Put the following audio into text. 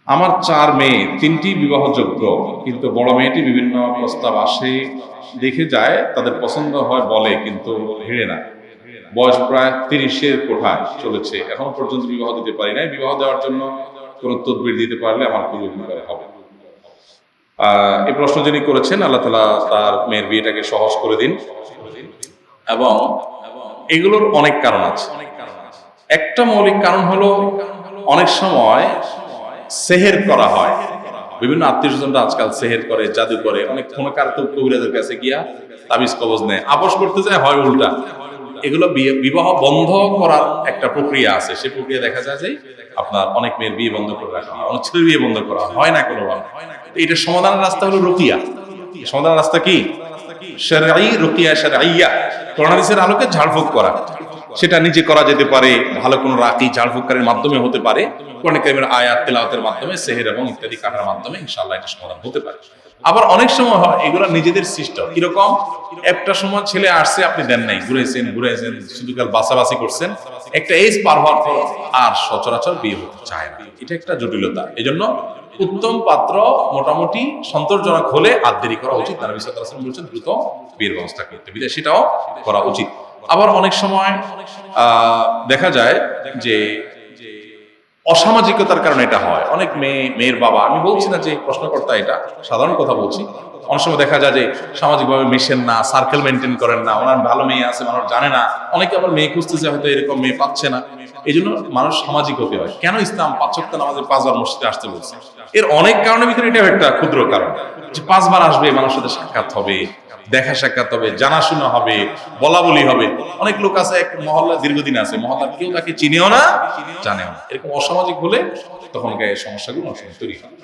আমার 4 মেয়ে, 3টি বিবাহযোগ্য, কিন্তু বড় মেয়েটি বিভিন্ন প্রস্তাব আসে, দেখে যায়, তাদের পছন্দ হয় বলে, কিন্তু ভিড়ে না। বয়স প্রায় 30-এর কোঠায় চলেছে, এখন পর্যন্ত বিবাহ দিতে পারি নাই। বিবাহ দেওয়ার জন্য কোনো তদবির দিতে পারলে আমার খুবই উপকার হবে। এই প্রশ্ন যিনি করেছেন, আল্লাহ তাআলা তার মেয়ের বিয়েটাকে সহজ করে দিন। এবং এগুলোর অনেক কারণ আছে। একটা মৌলিক কারণ হলো, অনেক সময় সেহের করা হয়। বিভিন্ন আত্মীয়স্বজনরা আজকাল সেহের করে, জাদু করে, অনেক কোনো কার্তুক কবিরাজের কাছে গিয়া তাবিজ কবজ নেয়, আপোষ করতে যায়, হয় উল্টা। এগুলো বিবাহ বন্ধ করার একটা প্রক্রিয়া আছে, সেই প্রক্রিয়া দেখা যায় যে আপনার অনেক মেয়ের বিয়ে বন্ধ করে রাখা হয়, অনেক ছেলের বিয়ে বন্ধ করা হয় না কোনোভাবে। এটা সমাধানের রাস্তা হলো রুকিয়া। সমাধানের রাস্তা কি? শারঈ রুকিয়া, শারঈয়া, কোরআন হাদিসের আলোকে ঝাড়ফুঁক করা। সেটা নিজে করা যেতে পারে, ভালো কোনো রাকি ঝাড়ফুঁককারীর মাধ্যমে হতে পারে, কোরআন কারীমের আয়াত তেলাওয়াতের মাধ্যমে, সেহের এবং ইত্যাদি কাটার মাধ্যমে ইনশাআল্লাহ এটা সমাধান হতে পারে। আবার অনেক সময় হয় এগুলো নিজেদের সৃষ্ট। কিরকম? একটা সময় ছেলে আসছে, আপনি দেন নাই, ঘুরেছেন শুধু কাল বাছাবাছি করছেন, একটা এজ পার হওয়ার পর আর সচরাচর বিয়ে হতে চায় না। এটা একটা জটিলতা। এজন্য উত্তম পাত্র মোটামুটি সন্তোষজনক হলে আর দেরি করা উচিত না। নবী সাল্লাল্লাহু আলাইহি ওয়াসাল্লাম বলেছেন দ্রুত বিয়ের ব্যবস্থা করতে, বিধায় সেটাও করা উচিত। আবার অনেক সময় দেখা যায় যে অসামাজিকতার কারণে এটা হয়। অনেক মেয়ের বাবা, আমি বলছি না যে প্রশ্নকর্তা, এটা সাধারণ কথা বলছি, অনেক সময় দেখা যায় যে সামাজিকভাবে মেশেন না, সার্কেল মেনটেন করেন না, ওনার ভালো মেয়ে আছে মানুষ জানে না, অনেকে আবার মেয়ে খুঁজতেছে, হয়তো এরকম মেয়ে পাচ্ছে না, এই জন্য মানুষ সামাজিক হতে হয়। কেন ইসলাম 5 ওয়াক্ত নামাজে 5 বার মসজিদে আসতে বলছে? এর অনেক কারণের ভিতরে এটা একটা ক্ষুদ্র কারণ, যে 5 বার আসবে, মানুষের সাথে সাক্ষাৎ হবে, দেখা সাক্ষাৎ হবে, জানাশোনা হবে, বলা বলি হবে। অনেক লোক আছে এক মহল্লা দীর্ঘদিন আছে, মহল্লার কেউ তাকে চিনেও না, জানেও না। এরকম অসামাজিক হলে তখন গায়ে সমস্যাগুলো অনেক সময় তৈরি হয়।